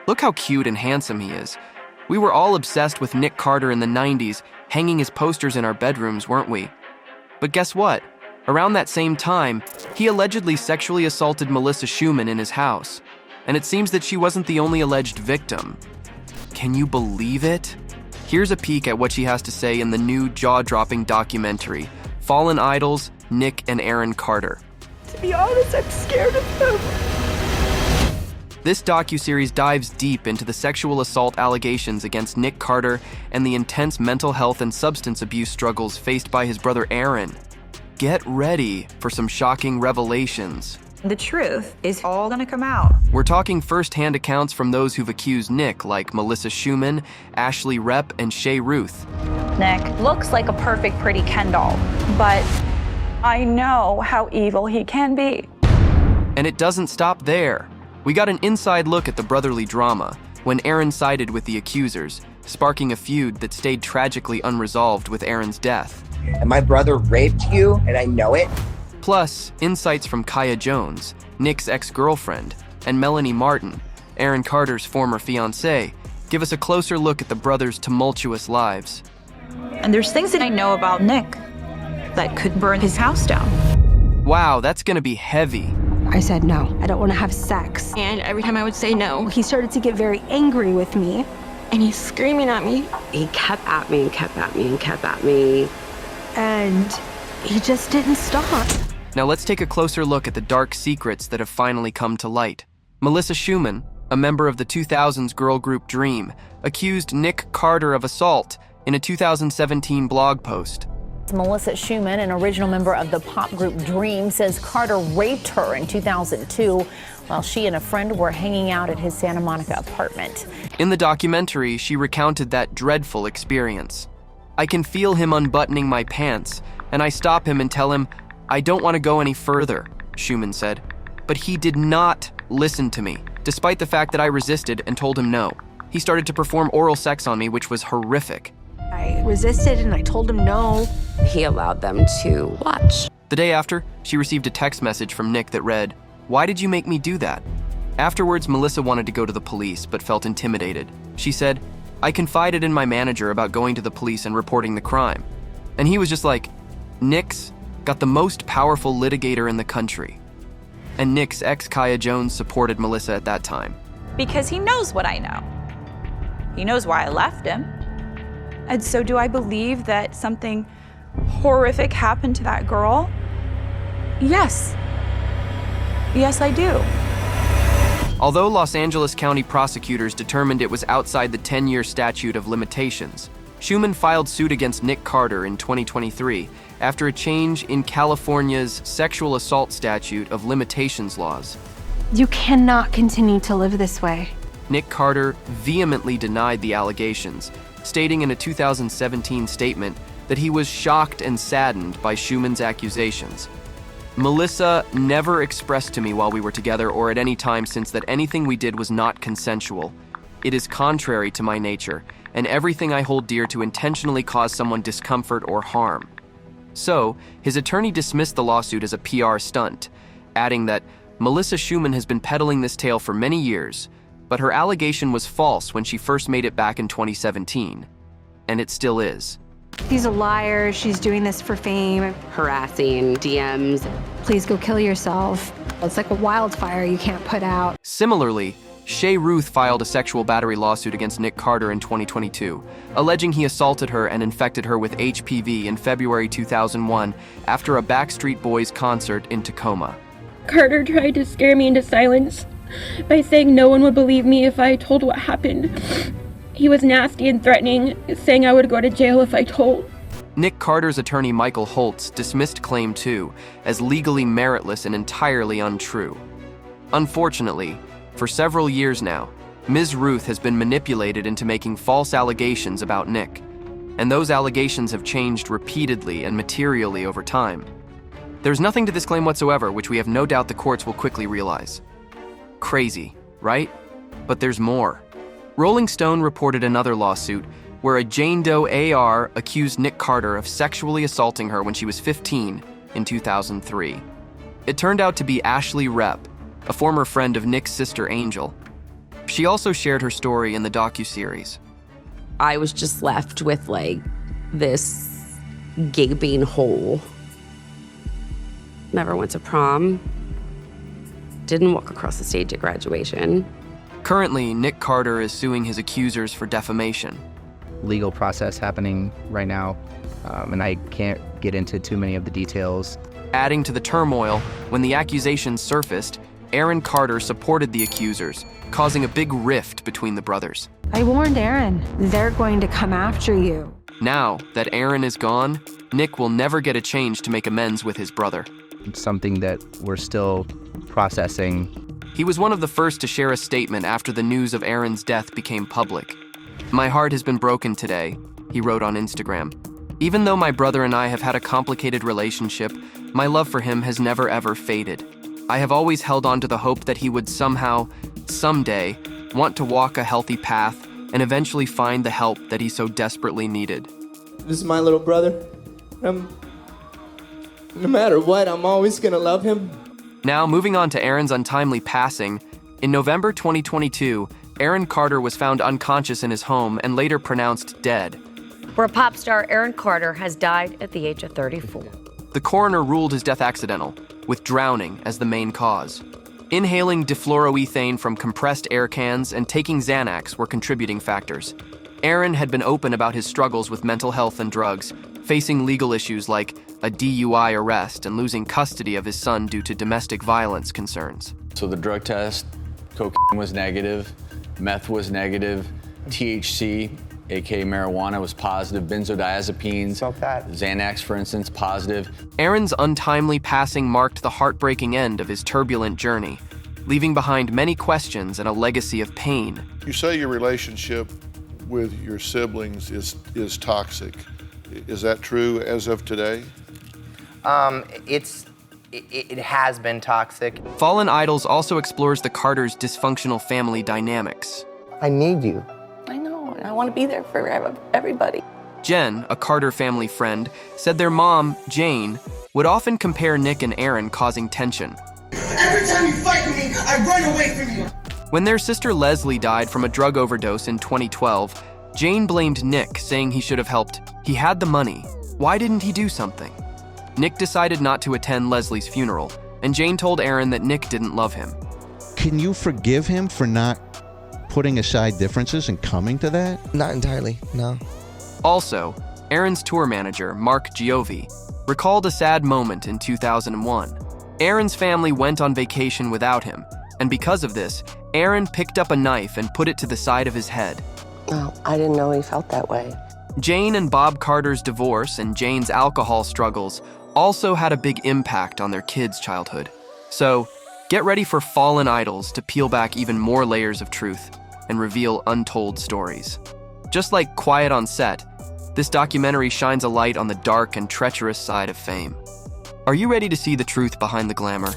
Look how cute and handsome he is. We were all obsessed with Nick Carter in the 90s, hanging his posters in our bedrooms, weren't we? But guess what? Around that same time, he allegedly sexually assaulted Melissa Schuman in his house. And it seems that she wasn't the only alleged victim. Can you believe it? Here's a peek at what she has to say in the new jaw-dropping documentary, Fallen Idols, Nick and Aaron Carter. To be honest, I'm scared of him. This docuseries dives deep into the sexual assault allegations against Nick Carter and the intense mental health and substance abuse struggles faced by his brother Aaron. Get ready for some shocking revelations. The truth is all gonna come out. We're talking first-hand accounts from those who've accused Nick, like Melissa Schuman, Ashley Repp, and Ruth. Nick looks like a perfect, pretty Ken doll, but I know how evil he can be. And it doesn't stop there. We got an inside look at the brotherly drama when Aaron sided with the accusers, sparking a feud that stayed tragically unresolved with Aaron's death. And my brother raped you, and I know it. Plus, insights from Kaya Jones, Nick's ex-girlfriend, and Melanie Martin, Aaron Carter's former fiancée, give us a closer look at the brothers' tumultuous lives. And there's things that I know about Nick that could burn his house down. Wow, that's gonna be heavy. I said no, I don't want to have sex. And every time I would say no, He started to get very angry with me. and he's screaming at me. He kept at me and kept at me and kept at me. And he just didn't stop. Now let's take a closer look at the dark secrets that have finally come to light. Melissa Schuman, a member of the 2000s girl group Dream, accused Nick Carter of assault in a 2017 blog post. Melissa Schuman, an original member of the pop group Dream, says Carter raped her in 2002 while she and a friend were hanging out at his Santa Monica apartment. In the documentary, she recounted that dreadful experience. I can feel him unbuttoning my pants, and I stop him and tell him, I don't want to go any further, Schuman said. But he did not listen to me, despite the fact that I resisted and told him no. He started to perform oral sex on me, which was horrific. I resisted and I told him no. He allowed them to watch. The day after, she received a text message from Nick that read, "Why did you make me do that?" Afterwards, Melissa wanted to go to the police, but felt intimidated. She said, I confided in my manager about going to the police and reporting the crime. And he was just like, Nick's got the most powerful litigator in the country. And Nick's ex Kaya Jones supported Melissa at that time. Because he knows what I know. He knows why I left him. And so do I believe that something horrific happened to that girl? Yes. Yes, I do. Although Los Angeles County prosecutors determined it was outside the 10-year statute of limitations, Schuman filed suit against Nick Carter in 2023 after a change in California's sexual assault statute of limitations laws. You cannot continue to live this way. Nick Carter vehemently denied the allegations, stating in a 2017 statement that he was shocked and saddened by Schuman's accusations. Melissa never expressed to me while we were together or at any time since that anything we did was not consensual. It is contrary to my nature, and everything I hold dear to intentionally cause someone discomfort or harm. So, his attorney dismissed the lawsuit as a PR stunt, adding that Melissa Schuman has been peddling this tale for many years, but her allegation was false when she first made it back in 2017, and it still is. She's a liar, she's doing this for fame. Harassing, DMs. Please go kill yourself. It's like a wildfire you can't put out. Similarly, Ruth filed a sexual battery lawsuit against Nick Carter in 2022, alleging he assaulted her and infected her with HPV in February 2001 after a Backstreet Boys concert in Tacoma. Carter tried to scare me into silence by saying no one would believe me if I told what happened. He was nasty and threatening, saying I would go to jail if I told. Nick Carter's attorney Michael Holtz dismissed Claim 2 as legally meritless and entirely untrue. Unfortunately, for several years now, Ms. Ruth has been manipulated into making false allegations about Nick, and those allegations have changed repeatedly and materially over time. There's nothing to this claim whatsoever, which we have no doubt the courts will quickly realize. Crazy, right? But there's more. Rolling Stone reported another lawsuit where a Jane Doe AR accused Nick Carter of sexually assaulting her when she was 15 in 2003. It turned out to be Ashley Repp, a former friend of Nick's sister Angel. She also shared her story in the docuseries. I was just left with like this gaping hole. Never went to prom. Didn't walk across the stage at graduation. Currently, Nick Carter is suing his accusers for defamation. Legal process happening right now, and I can't get into too many of the details. Adding to the turmoil, when the accusations surfaced, Aaron Carter supported the accusers, causing a big rift between the brothers. I warned Aaron, they're going to come after you. Now that Aaron is gone, Nick will never get a change to make amends with his brother. It's something that we're still processing. He was one of the first to share a statement after the news of Aaron's death became public. "My heart has been broken today," he wrote on Instagram. "Even though my brother and I have had a complicated relationship, my love for him has never ever faded. I have always held on to the hope that he would somehow, someday, want to walk a healthy path and eventually find the help that he so desperately needed." This is my little brother. No matter what, I'm always gonna love him. Now, moving on to Aaron's untimely passing, in November 2022, Aaron Carter was found unconscious in his home and later pronounced dead. Where pop star Aaron Carter has died at the age of 34. The coroner ruled his death accidental, with drowning as the main cause. Inhaling difluoroethane from compressed air cans and taking Xanax were contributing factors. Aaron had been open about his struggles with mental health and drugs, facing legal issues like a DUI arrest and losing custody of his son due to domestic violence concerns. So the drug test, cocaine was negative, meth was negative, THC, aka marijuana, was positive, benzodiazepines, Xanax, for instance, positive. Aaron's untimely passing marked the heartbreaking end of his turbulent journey, leaving behind many questions and a legacy of pain. You say your relationship with your siblings is toxic. Is that true as of today? It has been toxic. Fallen Idols also explores the Carters' dysfunctional family dynamics. I need you. I know, and I want to be there for everybody. Jen, a Carter family friend, said their mom, Jane, would often compare Nick and Aaron, causing tension. Every time you fight with me, I run away from you. When their sister Leslie died from a drug overdose in 2012, Jane blamed Nick, saying he should have helped. He had the money. Why didn't he do something? Nick decided not to attend Leslie's funeral, and Jane told Aaron that Nick didn't love him. Can you forgive him for not putting aside differences and coming to that? Not entirely, no. Also, Aaron's tour manager, Mark Giove, recalled a sad moment in 2001. Aaron's family went on vacation without him, and because of this, Aaron picked up a knife and put it to the side of his head. No, I didn't know he felt that way. Jane and Bob Carter's divorce and Jane's alcohol struggles also had a big impact on their kids' childhood. So, get ready for Fallen Idols to peel back even more layers of truth and reveal untold stories. Just like Quiet on Set, this documentary shines a light on the dark and treacherous side of fame. Are you ready to see the truth behind the glamour?